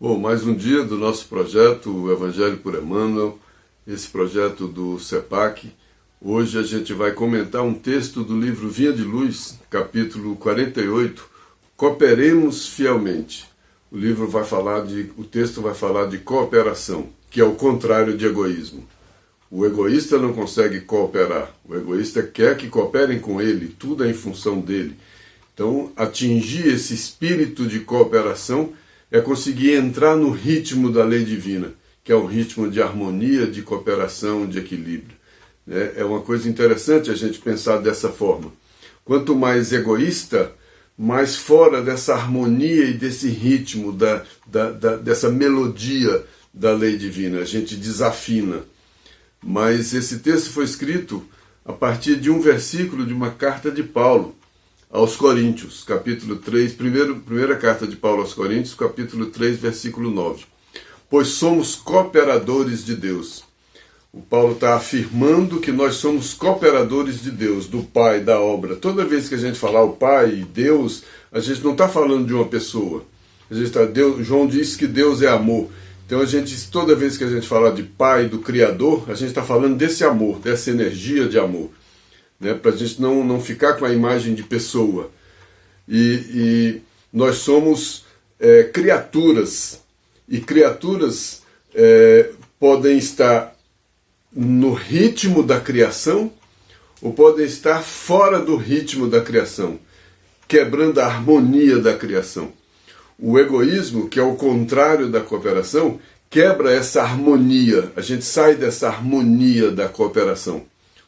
Bom, mais um dia do nosso projeto, o Evangelho por Emmanuel, esse projeto do CEPAC. Hoje a gente vai comentar um texto do livro Vinha de Luz, capítulo 48, Cooperemos Fielmente. O texto vai falar de cooperação, que é o contrário de egoísmo. O egoísta não consegue cooperar, o egoísta quer que cooperem com ele, tudo é em função dele. Então, atingir esse espírito de cooperação é conseguir entrar no ritmo da lei divina, que é um ritmo de harmonia, de cooperação, de equilíbrio. É uma coisa interessante a gente pensar dessa forma. Quanto mais egoísta, mais fora dessa harmonia e desse ritmo, dessa melodia da lei divina, a gente desafina. Mas esse texto foi escrito a partir de um versículo de uma carta de Paulo aos Coríntios, capítulo 3, primeira carta de Paulo aos Coríntios, capítulo 3, versículo 9. Pois somos cooperadores de Deus. O Paulo está afirmando que nós somos cooperadores de Deus, do Pai, da obra. Toda vez que a gente falar o Pai, Deus, a gente não está falando de uma pessoa. João diz que Deus é amor. Então toda vez que a gente falar de Pai, do Criador, a gente está falando desse amor, dessa energia de amor. Para a gente não ficar com a imagem de pessoa. E nós somos criaturas. E criaturas podem estar no ritmo da criação ou podem estar fora do ritmo da criação, quebrando a harmonia da criação. O egoísmo, que é o contrário da cooperação, quebra essa harmonia. A gente sai dessa harmonia da cooperação,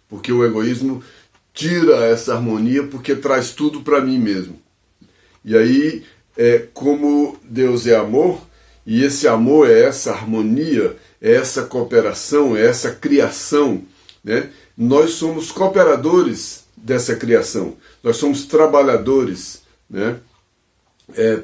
porque o egoísmo tira essa harmonia porque traz tudo para mim mesmo. E aí, como Deus é amor, e esse amor é essa harmonia, é essa cooperação, é essa criação, né? Nós somos cooperadores dessa criação, nós somos trabalhadores, né?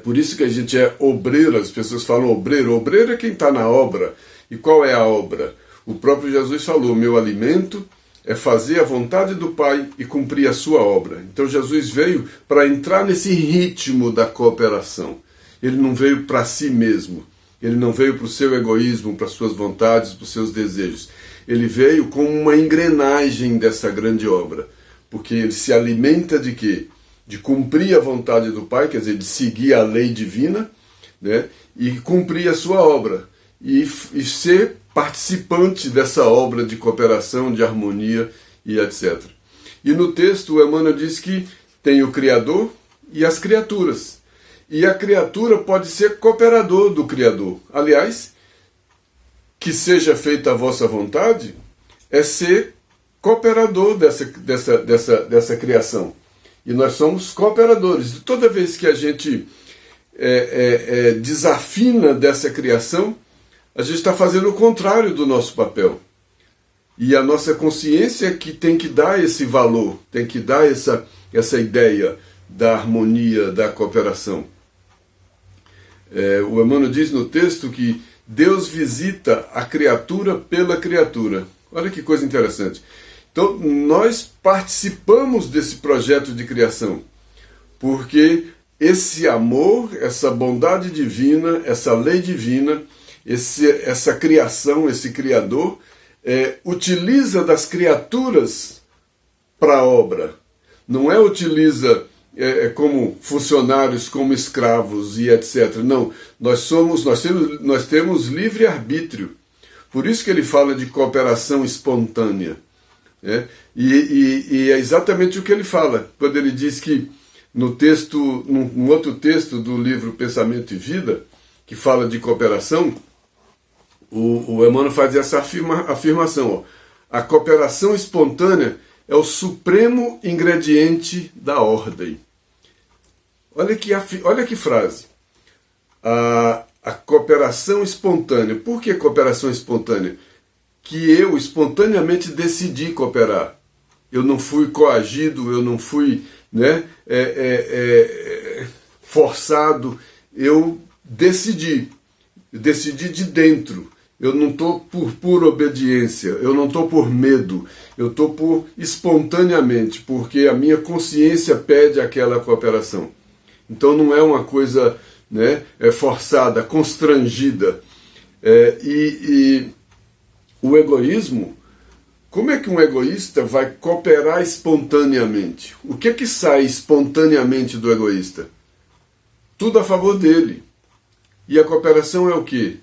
Por isso que a gente é obreiro. As pessoas falam obreiro. Obreiro é quem está na obra. E qual é a obra? O próprio Jesus falou: meu alimento é fazer a vontade do Pai e cumprir a sua obra. Então Jesus veio para entrar nesse ritmo da cooperação. Ele não veio para si mesmo. Ele não veio para o seu egoísmo, para as suas vontades, para os seus desejos. Ele veio como uma engrenagem dessa grande obra. Porque ele se alimenta de quê? De cumprir a vontade do Pai, quer dizer, de seguir a lei divina, né? E cumprir a sua obra. E ser participante dessa obra de cooperação, de harmonia e etc. E no texto o Emmanuel diz que tem o Criador e as criaturas. E a criatura pode ser cooperador do Criador. Aliás, que seja feita a vossa vontade é ser cooperador dessa criação. E nós somos cooperadores. Toda vez que a gente desafina dessa criação, a gente está fazendo o contrário do nosso papel. E a nossa consciência que tem que dar esse valor, tem que dar essa ideia da harmonia, da cooperação. O Emmanuel diz no texto que Deus visita a criatura pela criatura. Olha que coisa interessante. Então, nós participamos desse projeto de criação, porque esse amor, essa bondade divina, essa lei divina, essa criação, esse Criador, utiliza das criaturas para a obra. Não utiliza como funcionários, como escravos e etc. Não, nós temos livre-arbítrio. Por isso que ele fala de cooperação espontânea. E é exatamente o que ele fala, quando ele diz que num outro texto do livro Pensamento e Vida, que fala de cooperação, o Emmanuel faz essa afirmação: ó, a cooperação espontânea é o supremo ingrediente da ordem. Olha que frase. A cooperação espontânea. Por que cooperação espontânea? Que eu espontaneamente decidi cooperar. Eu não fui coagido, eu não fui forçado. Eu decidi de dentro. Eu não estou por pura obediência, eu não estou por medo, eu estou por espontaneamente, porque a minha consciência pede aquela cooperação. Então não é uma coisa né, forçada, constrangida. E o egoísmo, como é que um egoísta vai cooperar espontaneamente? O que é que sai espontaneamente do egoísta? Tudo a favor dele. E a cooperação é o quê?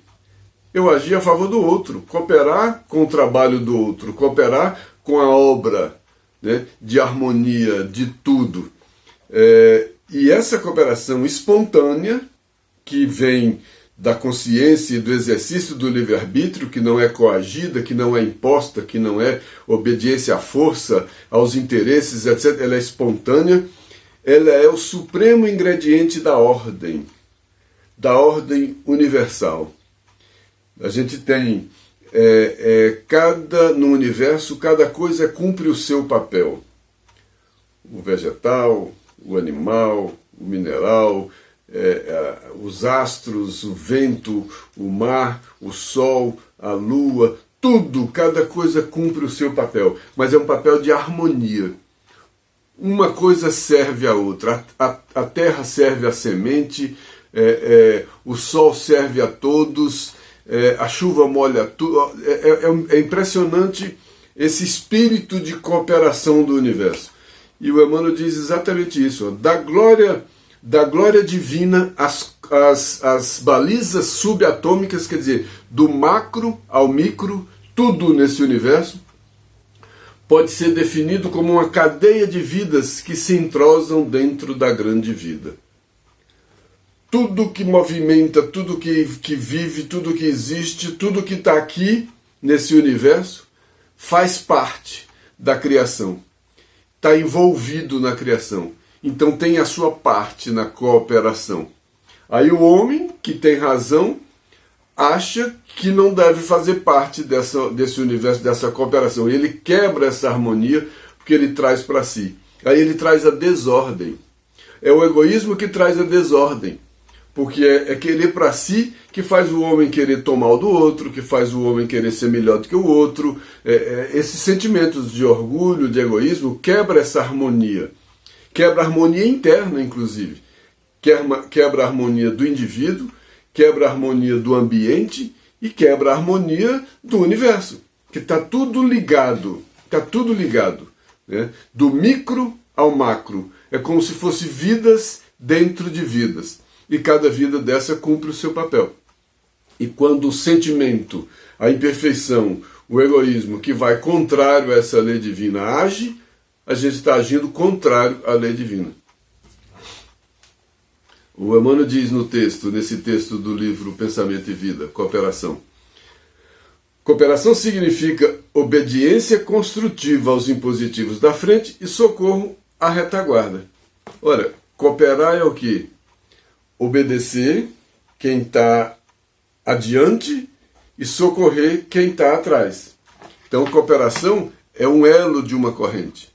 Eu agir a favor do outro, cooperar com o trabalho do outro, cooperar com a obra, né, de harmonia, de tudo. E essa cooperação espontânea, que vem da consciência e do exercício do livre-arbítrio, que não é coagida, que não é imposta, que não é obediência à força, aos interesses, etc. Ela é espontânea, ela é o supremo ingrediente da ordem universal. A gente tem, no universo, cada coisa cumpre o seu papel. O vegetal, o animal, o mineral, os astros, o vento, o mar, o sol, a lua, tudo, cada coisa cumpre o seu papel, mas é um papel de harmonia. Uma coisa serve à outra, a terra serve à semente, o sol serve a todos, a chuva molha tudo. É impressionante esse espírito de cooperação do universo. E o Emmanuel diz exatamente isso, da glória divina às balizas subatômicas, quer dizer, do macro ao micro, tudo nesse universo pode ser definido como uma cadeia de vidas que se entrosam dentro da grande vida. Tudo que movimenta, tudo que vive, tudo que existe, tudo que está aqui nesse universo faz parte da criação, está envolvido na criação. Então tem a sua parte na cooperação. Aí o homem, que tem razão, acha que não deve fazer parte desse universo, dessa cooperação. E ele quebra essa harmonia porque ele traz para si. Aí ele traz a desordem. É o egoísmo que traz a desordem. Porque é querer para si que faz o homem querer tomar o do outro, que faz o homem querer ser melhor do que o outro. Esses sentimentos de orgulho, de egoísmo, quebra essa harmonia. Quebra a harmonia interna, inclusive. Quebra a harmonia do indivíduo, quebra a harmonia do ambiente e quebra a harmonia do universo. Que está tudo ligado. Está tudo ligado. Né? Do micro ao macro. É como se fosse vidas dentro de vidas. E cada vida dessa cumpre o seu papel. E quando o sentimento, a imperfeição, o egoísmo, que vai contrário a essa lei divina, age, a gente está agindo contrário à lei divina. O Emmanuel diz nesse texto do livro Pensamento e Vida, Cooperação. Cooperação significa obediência construtiva aos impositivos da frente e socorro à retaguarda. Ora, cooperar é o quê? Obedecer quem está adiante e socorrer quem está atrás. Então, cooperação é um elo de uma corrente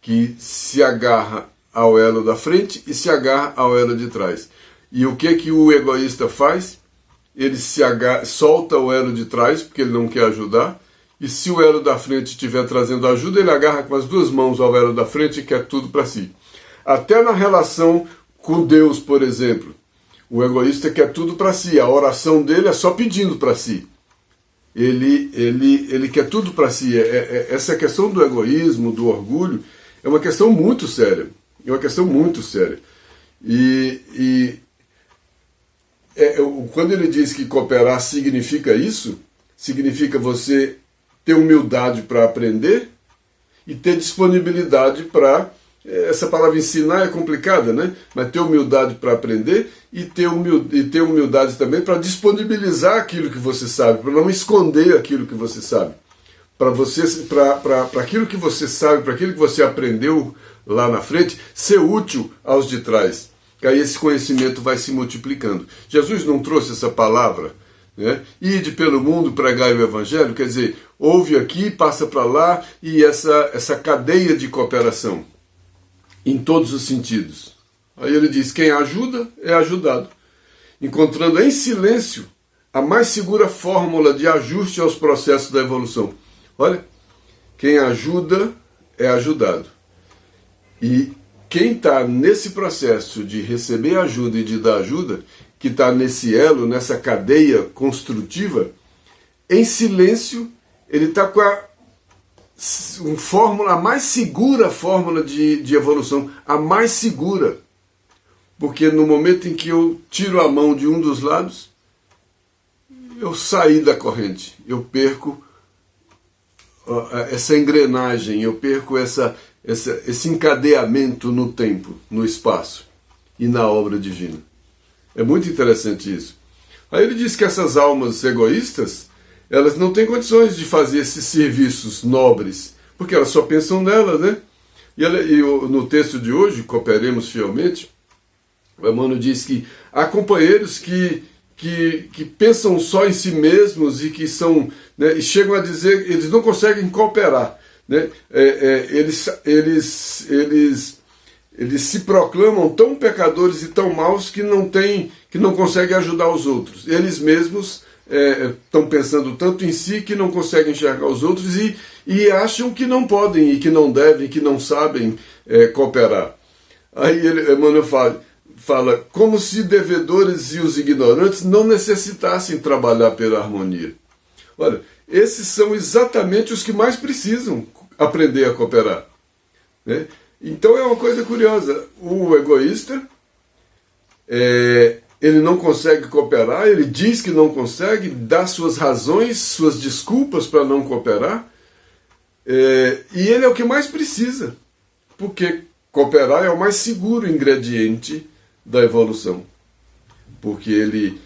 que se agarra ao elo da frente e se agarra ao elo de trás. E o que o egoísta faz? Ele solta o elo de trás, porque ele não quer ajudar, e se o elo da frente estiver trazendo ajuda, ele agarra com as duas mãos ao elo da frente e quer tudo para si. Até na relação com Deus, por exemplo, o egoísta quer tudo para si, a oração dele é só pedindo para si. Ele quer tudo para si. Essa questão do egoísmo, do orgulho, é uma questão muito séria. É uma questão muito séria. Quando ele diz que cooperar significa isso, significa você ter humildade para aprender e ter disponibilidade para... Essa palavra ensinar é complicada, né? Mas ter humildade para aprender e ter humildade também para disponibilizar aquilo que você sabe, para não esconder aquilo que você sabe. Para aquilo que você sabe, para aquilo que você aprendeu lá na frente, ser útil aos de trás. Que aí esse conhecimento vai se multiplicando. Jesus não trouxe essa palavra, né? Ide pelo mundo, pregai o evangelho, quer dizer, ouve aqui, passa para lá, e essa cadeia de cooperação, em todos os sentidos. Aí ele diz, quem ajuda é ajudado, encontrando em silêncio a mais segura fórmula de ajuste aos processos da evolução. Olha, quem ajuda é ajudado. E quem está nesse processo de receber ajuda e de dar ajuda, que está nesse elo, nessa cadeia construtiva, em silêncio, ele está com a mais segura fórmula de evolução, a mais segura. Porque no momento em que eu tiro a mão de um dos lados, eu saí da corrente, eu perco essa engrenagem, eu perco esse encadeamento no tempo, no espaço e na obra divina. É muito interessante isso. Aí ele diz que essas almas egoístas, elas não têm condições de fazer esses serviços nobres, porque elas só pensam nelas, né? E no texto de hoje, Cooperemos Fielmente, o Emmanuel diz que há companheiros que pensam só em si mesmos e que são, né, e chegam a dizer, eles não conseguem cooperar, né? Eles se proclamam tão pecadores e tão maus que não conseguem ajudar os outros. Eles mesmos estão pensando tanto em si que não conseguem enxergar os outros e acham que não podem e que não devem, que não sabem cooperar. Aí Emmanuel fala como se devedores e os ignorantes não necessitassem trabalhar pela harmonia. Olha, esses são exatamente os que mais precisam aprender a cooperar, né? Então é uma coisa curiosa, o egoísta, ele não consegue cooperar, ele diz que não consegue, dá suas razões, suas desculpas para não cooperar, e ele é o que mais precisa, porque cooperar é o mais seguro ingrediente da evolução, porque ele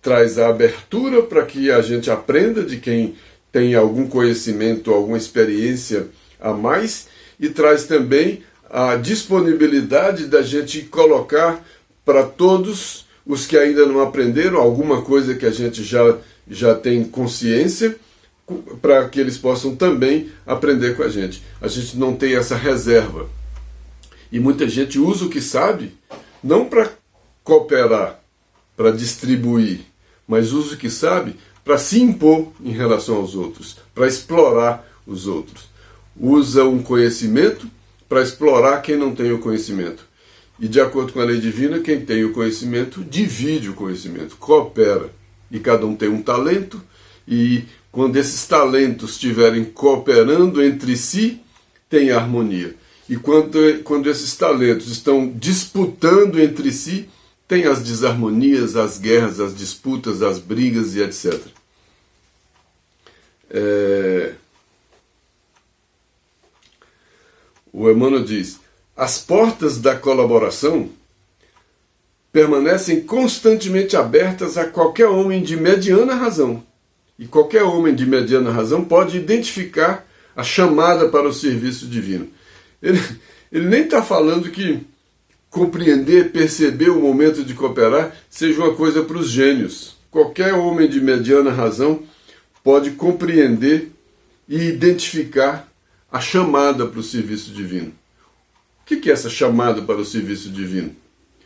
traz a abertura para que a gente aprenda de quem tem algum conhecimento, alguma experiência a mais, e traz também a disponibilidade da gente colocar para todos os que ainda não aprenderam alguma coisa que a gente já tem consciência, para que eles possam também aprender com a gente. A gente não tem essa reserva. E muita gente usa o que sabe, não para cooperar, para distribuir, mas usa o que sabe para se impor em relação aos outros, para explorar os outros. Usa um conhecimento para explorar quem não tem o conhecimento. E de acordo com a lei divina, quem tem o conhecimento divide o conhecimento, coopera. E cada um tem um talento, e quando esses talentos estiverem cooperando entre si, tem harmonia. E quando esses talentos estão disputando entre si, tem as desarmonias, as guerras, as disputas, as brigas e etc. O Emmanuel diz: as portas da colaboração permanecem constantemente abertas a qualquer homem de mediana razão. E qualquer homem de mediana razão pode identificar a chamada para o serviço divino. Ele nem está falando que compreender, perceber o momento de cooperar seja uma coisa para os gênios. Qualquer homem de mediana razão pode compreender e identificar a chamada para o serviço divino. O que é essa chamada para o serviço divino?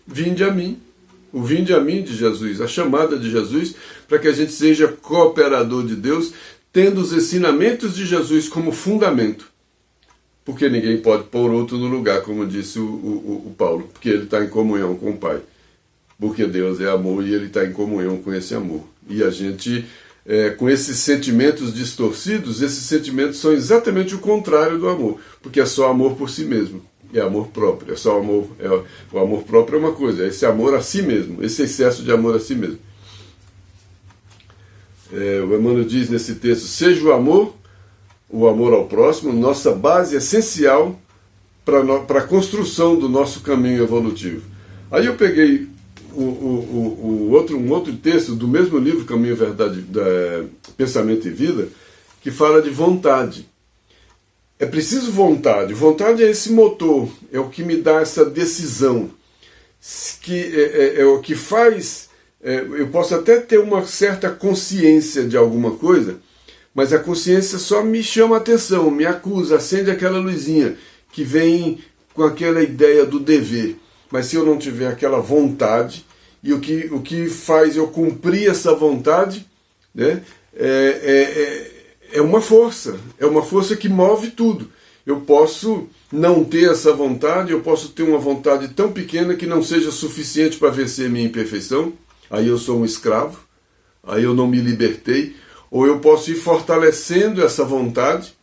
Vinde a mim. O vinde a mim de Jesus, a chamada de Jesus, para que a gente seja cooperador de Deus, tendo os ensinamentos de Jesus como fundamento. Porque ninguém pode pôr outro no lugar, como disse o Paulo, porque ele está em comunhão com o Pai. Porque Deus é amor e ele está em comunhão com esse amor. E a gente, com esses sentimentos distorcidos, esses sentimentos são exatamente o contrário do amor, porque é só amor por si mesmo. É amor próprio, é só amor. O amor próprio é uma coisa, é esse amor a si mesmo, esse excesso de amor a si mesmo. O Emmanuel diz nesse texto: seja o amor ao próximo, nossa base essencial para a construção do nosso caminho evolutivo. Aí eu peguei um outro texto do mesmo livro, Caminho, Verdade, Pensamento e Vida, que fala de vontade. É preciso vontade. Vontade é esse motor, é o que me dá essa decisão, que é o que faz. Eu posso até ter uma certa consciência de alguma coisa, mas a consciência só me chama a atenção, me acusa, acende aquela luzinha que vem com aquela ideia do dever. Mas se eu não tiver aquela vontade, e o que faz eu cumprir essa vontade, né, é uma força que move tudo. eu posso não ter essa vontade, eu posso ter uma vontade tão pequena que não seja suficiente para vencer minha imperfeição, aí eu sou um escravo, aí eu não me libertei, ou eu posso ir fortalecendo essa vontade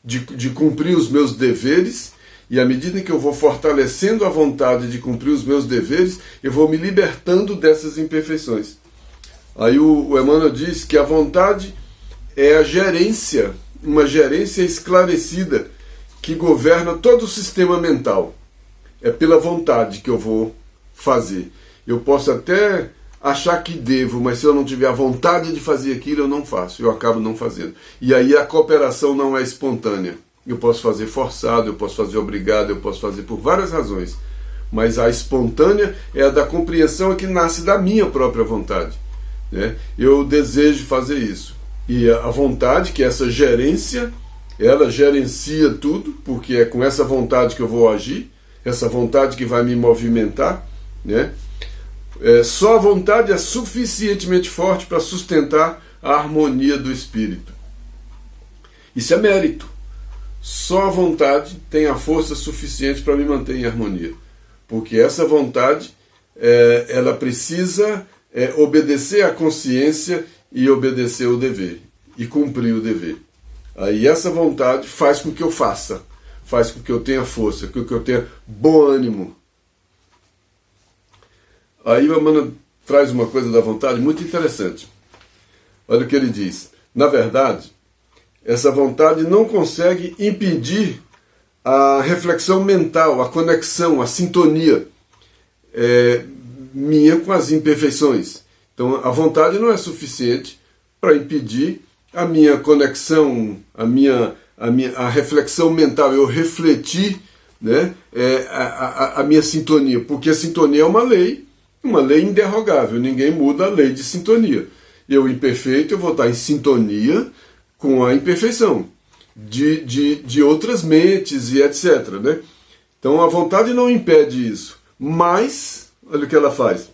de cumprir os meus deveres, e à medida que eu vou fortalecendo a vontade de cumprir os meus deveres, eu vou me libertando dessas imperfeições. Aí o Emmanuel diz que a vontade é a gerência, uma gerência esclarecida que governa todo o sistema mental. É pela vontade que eu vou fazer. Eu posso até achar que devo, mas se eu não tiver a vontade de fazer aquilo, eu não faço, eu acabo não fazendo. E aí a cooperação não é espontânea. Eu posso fazer forçado, eu posso fazer obrigado, eu posso fazer por várias razões. Mas a espontânea é a da compreensão que nasce da minha própria vontade, né? Eu desejo fazer isso. E a vontade, que é essa gerência, ela gerencia tudo, porque é com essa vontade que eu vou agir, essa vontade que vai me movimentar, né? Só a vontade é suficientemente forte para sustentar a harmonia do espírito. Isso é mérito. Só a vontade tem a força suficiente para me manter em harmonia. Porque essa vontade, ela precisa obedecer à consciência e obedecer o dever. E cumprir o dever. Aí essa vontade faz com que eu faça. Faz com que eu tenha força, com que eu tenha bom ânimo. Aí o Emmanuel traz uma coisa da vontade muito interessante. Olha o que ele diz. Na verdade, essa vontade não consegue impedir a reflexão mental, a conexão, a sintonia minha com as imperfeições. Então a vontade não é suficiente para impedir a minha conexão, a reflexão mental, eu refletir, né, a minha sintonia, porque a sintonia é uma lei inderrogável, ninguém muda a lei de sintonia. Eu, imperfeito, eu vou estar em sintonia com a imperfeição de outras mentes e etc, né? Então a vontade não impede isso, mas olha o que ela faz.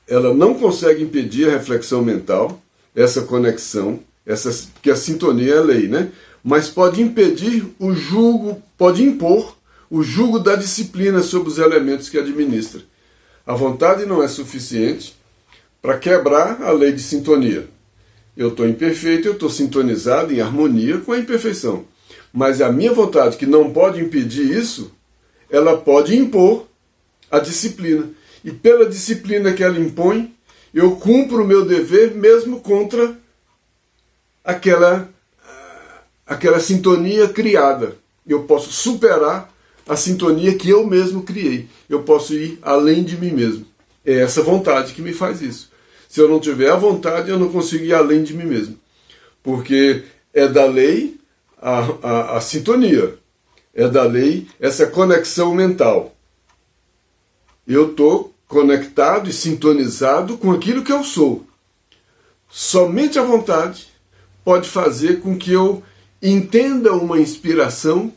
Ela não consegue impedir a reflexão mental, essa conexão, porque a sintonia é lei, né? Mas pode impedir o jugo, pode impor o jugo da disciplina sobre os elementos que administra. A vontade não é suficiente para quebrar a lei de sintonia. Eu estou imperfeito, eu estou sintonizado em harmonia com a imperfeição. Mas a minha vontade, que não pode impedir isso, ela pode impor a disciplina. E pela disciplina que ela impõe, eu cumpro o meu dever mesmo contra aquela sintonia criada. Eu posso superar a sintonia que eu mesmo criei. Eu posso ir além de mim mesmo. É essa vontade que me faz isso. Se eu não tiver a vontade, eu não consigo ir além de mim mesmo. Porque é da lei a sintonia. É da lei essa conexão mental. Eu estou conectado e sintonizado com aquilo que eu sou. Somente a vontade pode fazer com que eu entenda uma inspiração,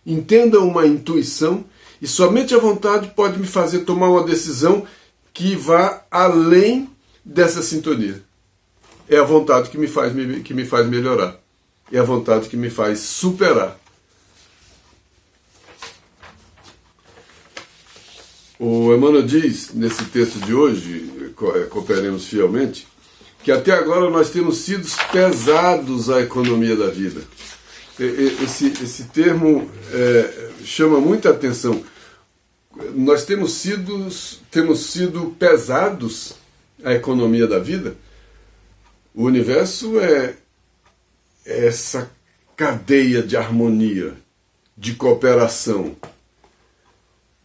entenda uma intuição, e somente a vontade pode me fazer tomar uma decisão que vá além dessa sintonia. É a vontade que me faz melhorar. É a vontade que me faz superar. O Emmanuel diz, nesse texto de hoje, cooperemos fielmente, que até agora nós temos sido pesados à economia da vida. Esse termo chama muita atenção. Nós temos sido pesados à economia da vida. O universo é essa cadeia de harmonia, de cooperação.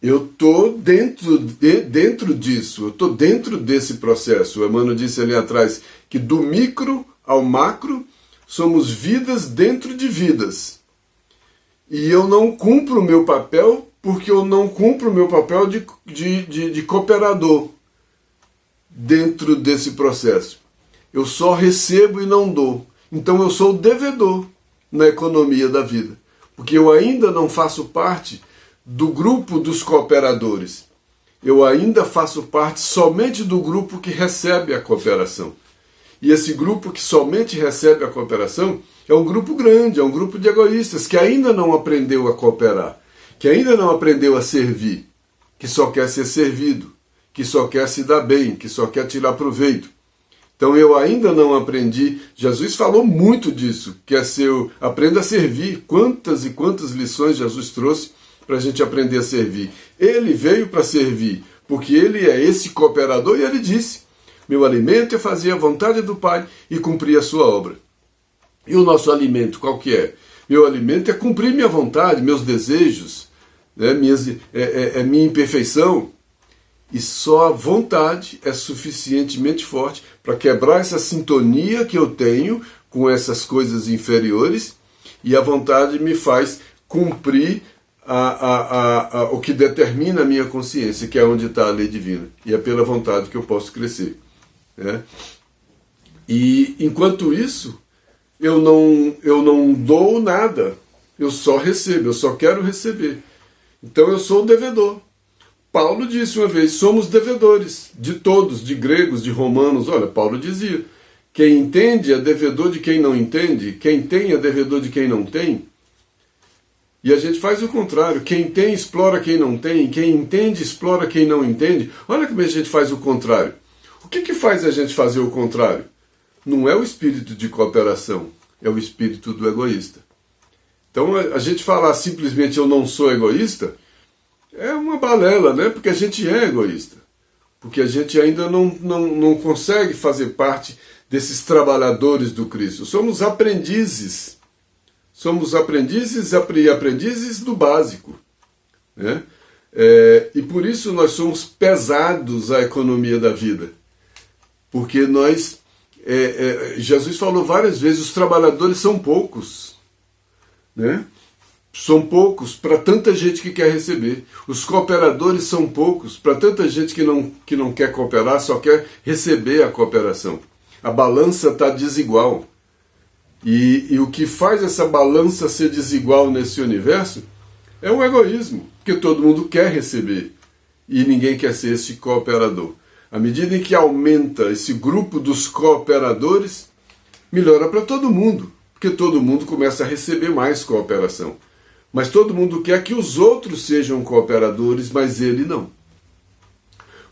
Eu estou dentro disso, eu estou dentro desse processo. O Emmanuel disse ali atrás que do micro ao macro somos vidas dentro de vidas. E eu não cumpro o meu papel porque eu não cumpro o meu papel de cooperador dentro desse processo. Eu só recebo e não dou. Então eu sou devedor na economia da vida, porque eu ainda não faço parte do grupo dos cooperadores. Eu ainda faço parte somente do grupo que recebe a cooperação. E esse grupo que somente recebe a cooperação é um grupo grande, é um grupo de egoístas que ainda não aprendeu a cooperar, que ainda não aprendeu a servir, que só quer ser servido, que só quer se dar bem, que só quer tirar proveito. Então eu ainda não aprendi. Jesus falou muito disso, que é aprenda a servir. Quantas e quantas lições Jesus trouxe para a gente aprender a servir. Ele veio para servir, porque ele é esse cooperador, e ele disse: meu alimento é fazer a vontade do Pai e cumprir a sua obra. E o nosso alimento, qual que é? Meu alimento é cumprir minha vontade, meus desejos, né? Minha imperfeição. E só a vontade é suficientemente forte para quebrar essa sintonia que eu tenho com essas coisas inferiores, e a vontade me faz cumprir o que determina a minha consciência, que é onde está a lei divina. E é pela vontade que eu posso crescer, né? E enquanto isso, eu não dou nada, eu só recebo, eu só quero receber. Então eu sou o devedor. Paulo disse uma vez: somos devedores de todos, de gregos, de romanos. Olha, Paulo dizia: quem entende é devedor de quem não entende, quem tem é devedor de quem não tem. E a gente faz o contrário: quem tem explora quem não tem, quem entende explora quem não entende. Olha como a gente faz o contrário. O que faz a gente fazer o contrário? Não é o espírito de cooperação, é o espírito do egoísta. Então a gente falar simplesmente eu não sou egoísta é uma balela, né? Porque a gente é egoísta. Porque a gente ainda não consegue fazer parte desses trabalhadores do Cristo. Somos aprendizes. Somos aprendizes e aprendizes do básico, né? E por isso nós somos pesados à economia da vida. Porque Jesus falou várias vezes, os trabalhadores são poucos, né? São poucos para tanta gente que quer receber. Os cooperadores são poucos para tanta gente que não quer cooperar, só quer receber a cooperação. A balança está desigual. E o que faz essa balança ser desigual nesse universo é o egoísmo, porque todo mundo quer receber e ninguém quer ser esse cooperador. À medida em que aumenta esse grupo dos cooperadores, melhora para todo mundo, porque todo mundo começa a receber mais cooperação. Mas todo mundo quer que os outros sejam cooperadores, mas ele não.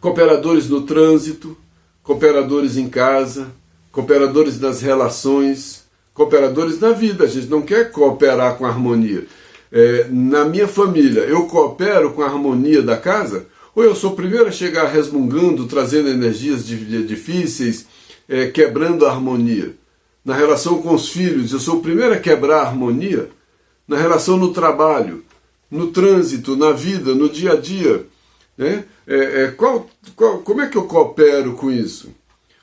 Cooperadores no trânsito, cooperadores em casa, cooperadores nas relações, cooperadores na vida. A gente não quer cooperar com a harmonia. Na minha família, eu coopero com a harmonia da casa? Ou eu sou o primeiro a chegar resmungando, trazendo energias difíceis, quebrando a harmonia? Na relação com os filhos, eu sou o primeiro a quebrar a harmonia? Na relação no trabalho, no trânsito, na vida, no dia a dia, né? Como é que eu coopero com isso?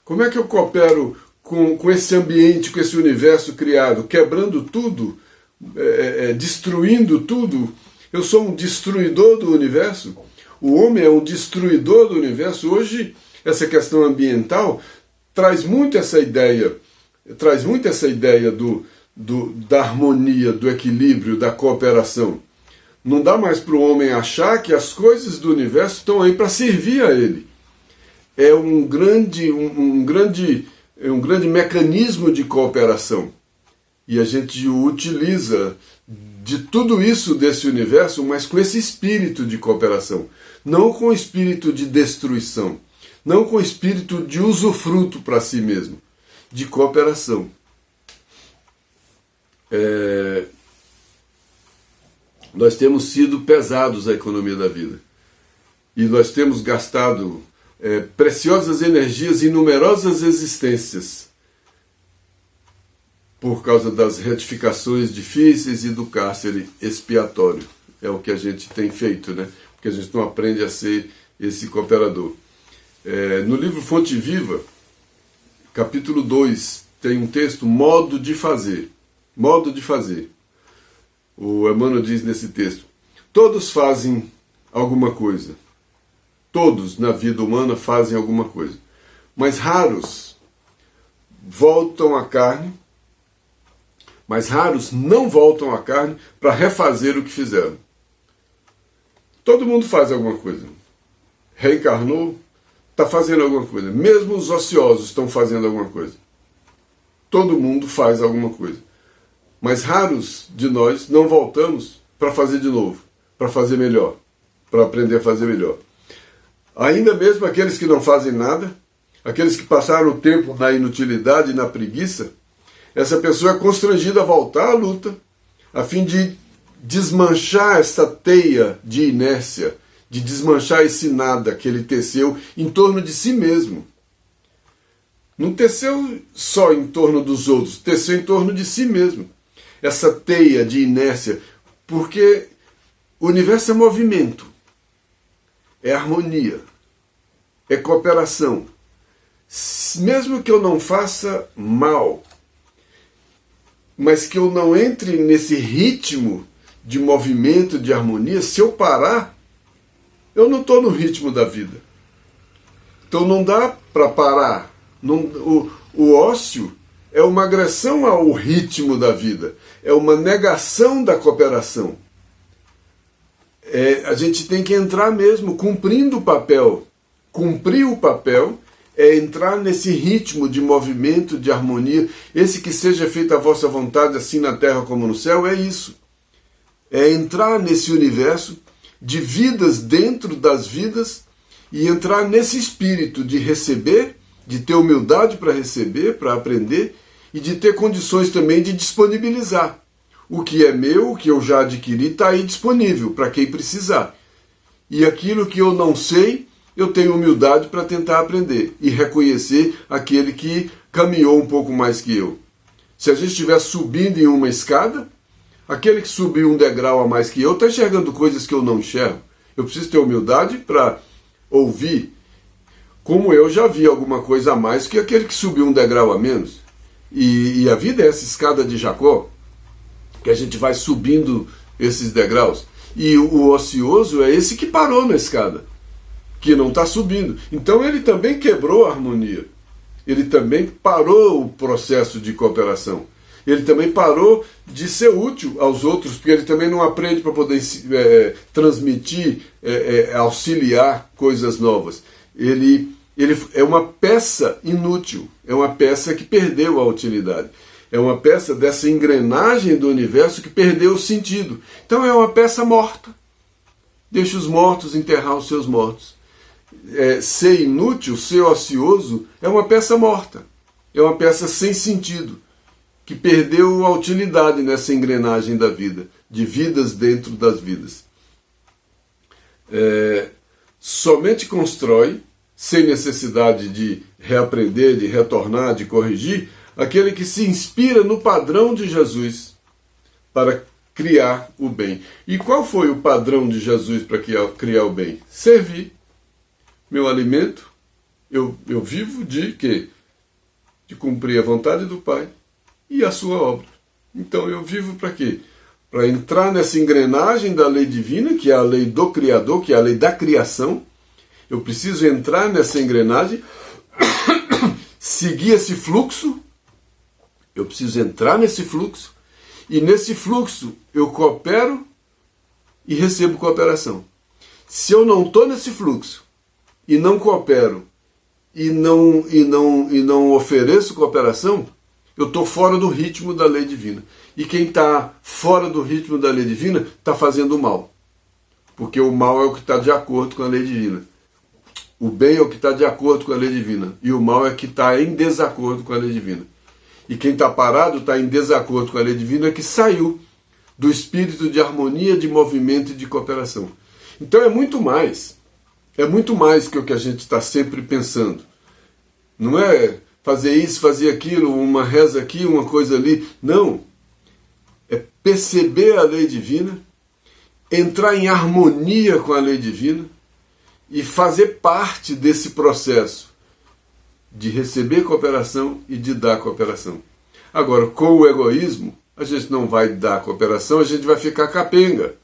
Como é que eu coopero com esse ambiente, com esse universo criado, quebrando tudo, destruindo tudo? Eu sou um destruidor do universo? O homem é um destruidor do universo? Hoje, essa questão ambiental traz muito essa ideia da harmonia, do equilíbrio, da cooperação. Não dá mais para o homem achar que as coisas do universo estão aí para servir a ele. É um grande mecanismo de cooperação. E a gente utiliza de tudo isso desse universo, mas com esse espírito de cooperação. Não com o espírito de destruição. Não com o espírito de usufruto para si mesmo. De cooperação. Nós temos sido pesados à economia da vida. E nós temos gastado preciosas energias e numerosas existências por causa das retificações difíceis e do cárcere expiatório. É o que a gente tem feito, né? Porque a gente não aprende a ser esse cooperador. No livro Fonte Viva, capítulo 2, tem um texto, modo de fazer. Modo de fazer. O Emmanuel diz nesse texto: todos fazem alguma coisa. Todos na vida humana fazem alguma coisa. Mas raros voltam à carne, mas raros não voltam à carne para refazer o que fizeram. Todo mundo faz alguma coisa. Reencarnou, está fazendo alguma coisa. Mesmo os ociosos estão fazendo alguma coisa. todo mundo faz alguma coisa. Mas raros de nós não voltamos para fazer de novo, para fazer melhor, para aprender a fazer melhor. Ainda mesmo aqueles que não fazem nada, aqueles que passaram o tempo na inutilidade e na preguiça, essa pessoa é constrangida a voltar à luta, a fim de desmanchar essa teia de inércia, de desmanchar esse nada que ele teceu em torno de si mesmo. Não teceu só em torno dos outros, teceu em torno de si mesmo. Essa teia de inércia, porque o universo é movimento, é harmonia, é cooperação. Mesmo que eu não faça mal, mas que eu não entre nesse ritmo de movimento, de harmonia, se eu parar, eu não estou no ritmo da vida. Então não dá para parar. O ócio é uma agressão ao ritmo da vida, é uma negação da cooperação. A gente tem que entrar mesmo, cumprindo o papel. Cumprir o papel é entrar nesse ritmo de movimento, de harmonia. Esse que seja feita a vossa vontade, assim na terra como no céu, é isso. É entrar nesse universo de vidas dentro das vidas e entrar nesse espírito de receber, de ter humildade para receber, para aprender e de ter condições também de disponibilizar. O que é meu, o que eu já adquiri, está aí disponível para quem precisar. E aquilo que eu não sei, eu tenho humildade para tentar aprender e reconhecer aquele que caminhou um pouco mais que eu. Se a gente estiver subindo em uma escada, aquele que subiu um degrau a mais que eu está enxergando coisas que eu não enxergo. Eu preciso ter humildade para ouvir, como eu já vi alguma coisa a mais que aquele que subiu um degrau a menos. E a vida é essa escada de Jacó, que a gente vai subindo esses degraus. E o ocioso é esse que parou na escada, que não está subindo. Então ele também quebrou a harmonia. Ele também parou o processo de cooperação. Ele também parou de ser útil aos outros, porque ele também não aprende para poder transmitir, auxiliar coisas novas. Ele é uma peça inútil, é uma peça que perdeu a utilidade. É uma peça dessa engrenagem do universo que perdeu o sentido. Então é uma peça morta. Deixa os mortos enterrar os seus mortos. Ser inútil, ser ocioso, é uma peça morta. É uma peça sem sentido, que perdeu a utilidade nessa engrenagem da vida, de vidas dentro das vidas. Somente constrói, sem necessidade de reaprender, de retornar, de corrigir, aquele que se inspira no padrão de Jesus para criar o bem. E qual foi o padrão de Jesus para criar o bem? Servir. Meu alimento, eu vivo de quê? De cumprir a vontade do Pai e a sua obra. Então eu vivo para quê? Para entrar nessa engrenagem da lei divina, que é a lei do Criador, que é a lei da criação. Eu preciso entrar nessa engrenagem, seguir esse fluxo. Eu preciso entrar nesse fluxo, e nesse fluxo eu coopero e recebo cooperação. Se eu não estou nesse fluxo e não coopero e não ofereço cooperação, eu estou fora do ritmo da lei divina. E quem está fora do ritmo da lei divina está fazendo o mal. Porque o mal é o que está de acordo com a lei divina. O bem é o que está de acordo com a lei divina. E o mal é que está em desacordo com a lei divina. E quem está parado, está em desacordo com a lei divina, que saiu do espírito de harmonia, de movimento e de cooperação. Então é muito mais que o que a gente está sempre pensando. Não é fazer isso, fazer aquilo, uma reza aqui, uma coisa ali. Não. É perceber a lei divina, entrar em harmonia com a lei divina e fazer parte desse processo de receber cooperação e de dar cooperação. Agora, com o egoísmo, a gente não vai dar cooperação, a gente vai ficar capenga.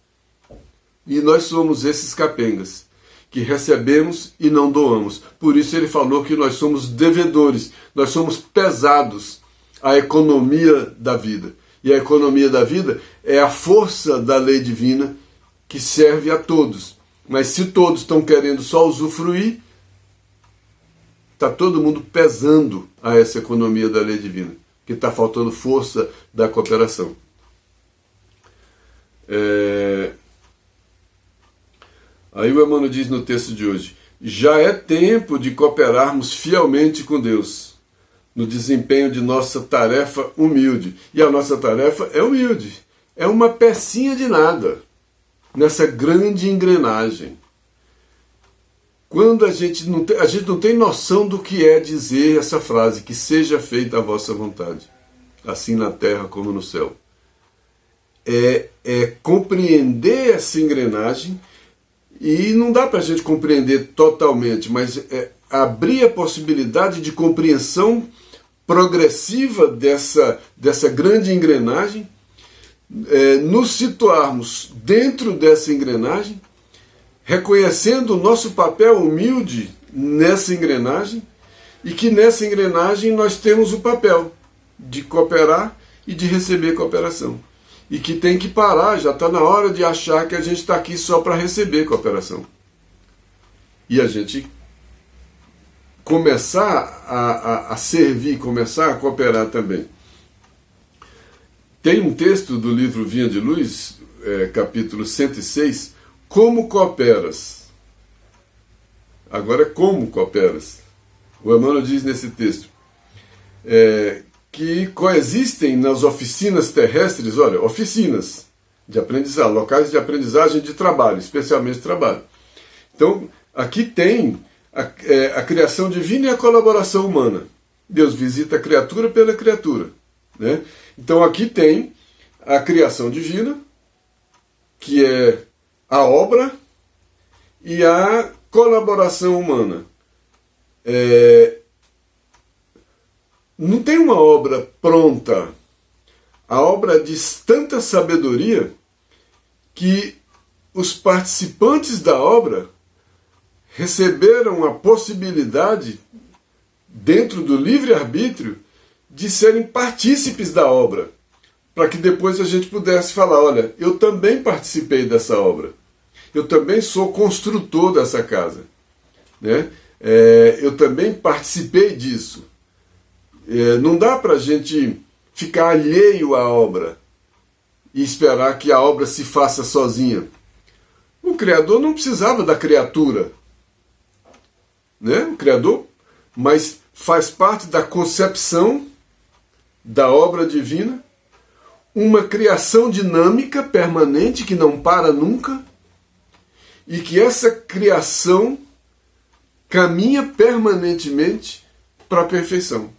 E nós somos esses capengas, que recebemos e não doamos. Por isso ele falou que nós somos devedores, nós somos pesados à economia da vida. E a economia da vida é a força da lei divina que serve a todos. Mas se todos estão querendo só usufruir, está todo mundo pesando a essa economia da lei divina. que está faltando força da cooperação. Aí o Emmanuel diz no texto de hoje: já é tempo de cooperarmos fielmente com Deus no desempenho de nossa tarefa humilde. E a nossa tarefa é humilde, é uma pecinha de nada nessa grande engrenagem. Quando a gente não tem noção do que é dizer essa frase, que seja feita a vossa vontade, assim na terra como no céu. É compreender essa engrenagem, e não dá para a gente compreender totalmente, mas abrir a possibilidade de compreensão progressiva dessa grande engrenagem, nos situarmos dentro dessa engrenagem, reconhecendo o nosso papel humilde nessa engrenagem, e que nessa engrenagem nós temos o papel de cooperar e de receber cooperação. E que tem que parar, já está na hora de achar que a gente está aqui só para receber cooperação. E a gente começar a servir, começar a cooperar também. Tem um texto do livro Vinha de Luz, capítulo 106, Como Cooperas? Agora, como cooperas? O Emmanuel diz nesse texto que coexistem nas oficinas terrestres, olha, oficinas de aprendizagem, locais de aprendizagem de trabalho, especialmente trabalho. Então, aqui tem a criação divina e a colaboração humana. Deus visita a criatura pela criatura, né? Então aqui tem a criação divina, que é a obra, e a colaboração humana. Não tem uma obra pronta. A obra diz tanta sabedoria que os participantes da obra receberam a possibilidade, dentro do livre-arbítrio, de serem partícipes da obra, para que depois a gente pudesse falar: olha, eu também participei dessa obra, eu também sou construtor dessa casa, né? Eu também participei disso. Não dá para a gente ficar alheio à obra e esperar que a obra se faça sozinha. O Criador não precisava da criatura, né? O Criador, mas faz parte da concepção da obra divina, uma criação dinâmica, permanente, que não para nunca, e que essa criação caminha permanentemente para a perfeição.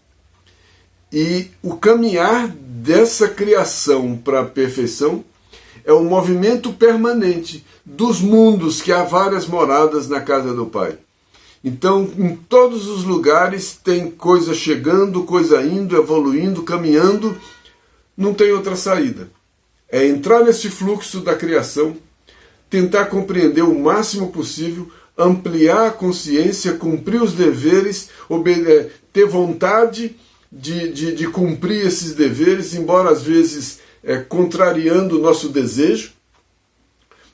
E o caminhar dessa criação para a perfeição é um movimento permanente dos mundos, que há várias moradas na casa do Pai. Então, em todos os lugares tem coisa chegando, coisa indo, evoluindo, caminhando. Não tem outra saída. É entrar nesse fluxo da criação, tentar compreender o máximo possível, ampliar a consciência, cumprir os deveres, ter vontade de cumprir esses deveres, embora às vezes contrariando o nosso desejo,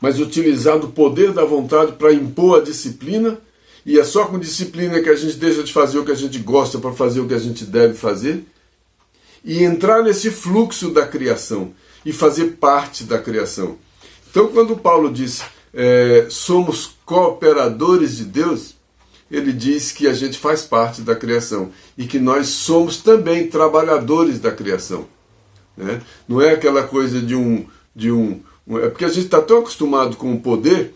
mas utilizar o poder da vontade para impor a disciplina. E é só com disciplina que a gente deixa de fazer o que a gente gosta para fazer o que a gente deve fazer. E entrar nesse fluxo da criação e fazer parte da criação. Então, quando Paulo diz somos cooperadores de Deus, ele diz que a gente faz parte da criação e que nós somos também trabalhadores da criação, né? Não é aquela coisa é porque a gente está tão acostumado com o poder.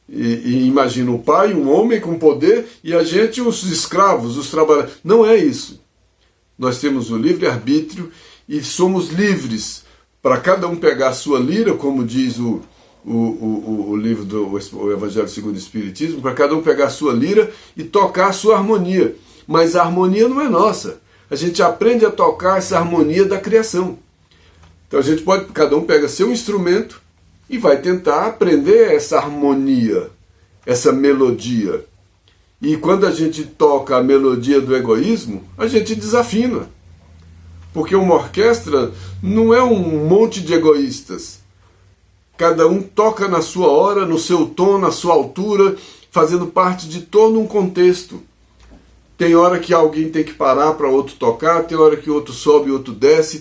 E imagina o pai, um homem com poder, e a gente, os escravos, os trabalhadores. Não é isso. Nós temos o livre-arbítrio e somos livres para cada um pegar a sua lira, como diz o livro do Evangelho segundo o Espiritismo, para cada um pegar a sua lira e tocar a sua harmonia. Mas a harmonia não é nossa. A gente aprende a tocar essa harmonia da criação. Então cada um pega seu instrumento e vai tentar aprender essa harmonia, essa melodia. E quando a gente toca a melodia do egoísmo, a gente desafina. Porque uma orquestra não é um monte de egoístas. Cada um toca na sua hora, no seu tom, na sua altura, fazendo parte de todo um contexto. tem hora que alguém tem que parar para outro tocar, tem hora que outro sobe e outro desce,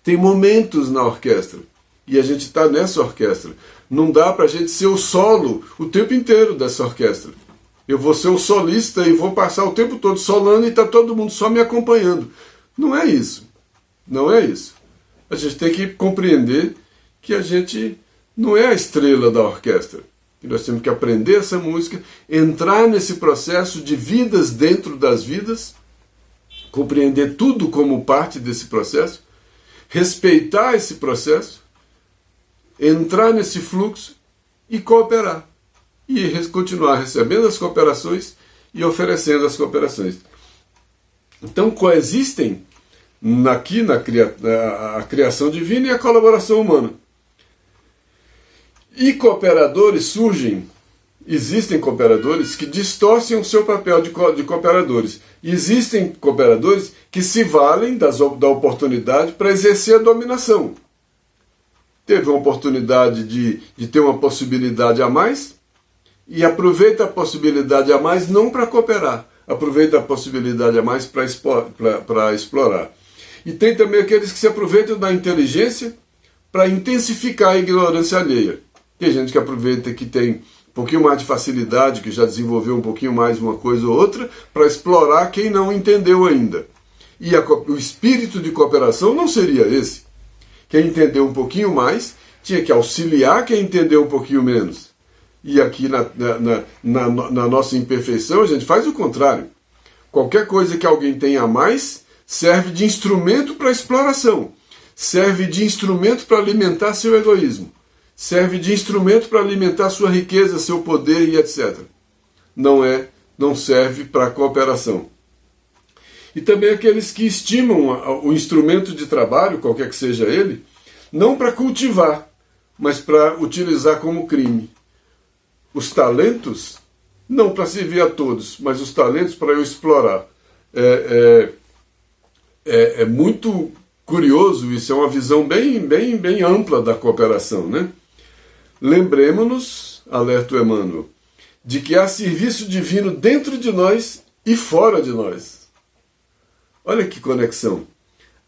tem momentos na orquestra. E a gente está nessa orquestra. Não dá para a gente ser o solo o tempo inteiro dessa orquestra. Eu vou ser o solista e vou passar o tempo todo solando e está todo mundo só me acompanhando. Não é isso. Não é isso. A gente tem que compreender que a gente não é a estrela da orquestra. E nós temos que aprender essa música, entrar nesse processo de vidas dentro das vidas, compreender tudo como parte desse processo, respeitar esse processo, entrar nesse fluxo e cooperar. E continuar recebendo as cooperações e oferecendo as cooperações. Então coexistem aqui a criação divina e a colaboração humana. E cooperadores surgem, existem cooperadores que distorcem o seu papel de cooperadores. E existem cooperadores que se valem da oportunidade para exercer a dominação. Teve uma oportunidade de ter uma possibilidade a mais e aproveita a possibilidade a mais não para cooperar, aproveita a possibilidade a mais para explorar. E tem também aqueles que se aproveitam da inteligência para intensificar a ignorância alheia. Tem gente que aproveita que tem um pouquinho mais de facilidade, que já desenvolveu um pouquinho mais uma coisa ou outra, para explorar quem não entendeu ainda. E o espírito de cooperação não seria esse. Quem entendeu um pouquinho mais tinha que auxiliar quem entendeu um pouquinho menos. E aqui na nossa imperfeição a gente faz o contrário. Qualquer coisa que alguém tenha a mais serve de instrumento para exploração, serve de instrumento para alimentar seu egoísmo, serve de instrumento para alimentar sua riqueza, seu poder e etc. Não serve para cooperação. E também aqueles que estimam o instrumento de trabalho, qualquer que seja ele, não para cultivar, mas para utilizar como crime. Os talentos, não para servir a todos, mas os talentos para eu explorar. É muito curioso isso, é uma visão bem ampla da cooperação, né? Lembremos-nos, alerta o Emmanuel, de que há serviço divino dentro de nós e fora de nós. Olha que conexão.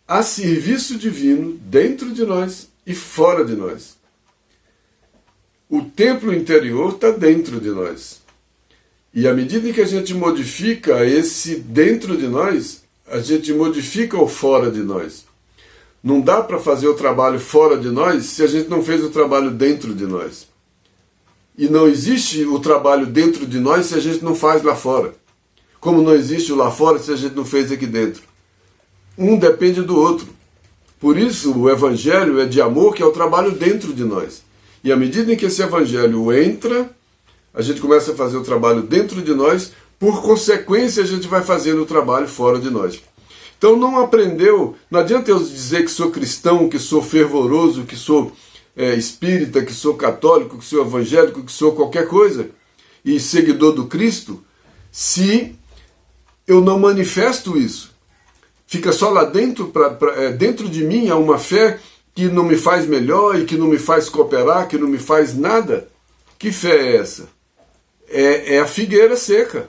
Há serviço divino dentro de nós e fora de nós. O templo interior está dentro de nós. E à medida em que a gente modifica esse dentro de nós, a gente modifica o fora de nós. Não dá para fazer o trabalho fora de nós se a gente não fez o trabalho dentro de nós. E não existe o trabalho dentro de nós se a gente não faz lá fora. Como não existe o lá fora se a gente não fez aqui dentro. Um depende do outro. Por isso o Evangelho é de amor, que é o trabalho dentro de nós. E à medida em que esse Evangelho entra, a gente começa a fazer o trabalho dentro de nós, por consequência a gente vai fazendo o trabalho fora de nós. Então não aprendeu, não adianta eu dizer que sou cristão, que sou fervoroso, que sou espírita, que sou católico, que sou evangélico, que sou qualquer coisa, e seguidor do Cristo, se eu não manifesto isso. Fica só lá dentro, dentro de mim há uma fé que não me faz melhor e que não me faz cooperar, que não me faz nada. Que fé é essa? É a figueira seca,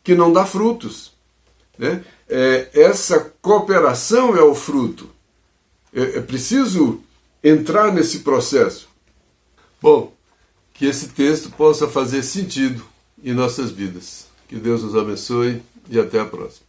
que não dá frutos, né? Essa cooperação é o fruto. É preciso entrar nesse processo. Bom, que esse texto possa fazer sentido em nossas vidas. Que Deus nos abençoe e até a próxima.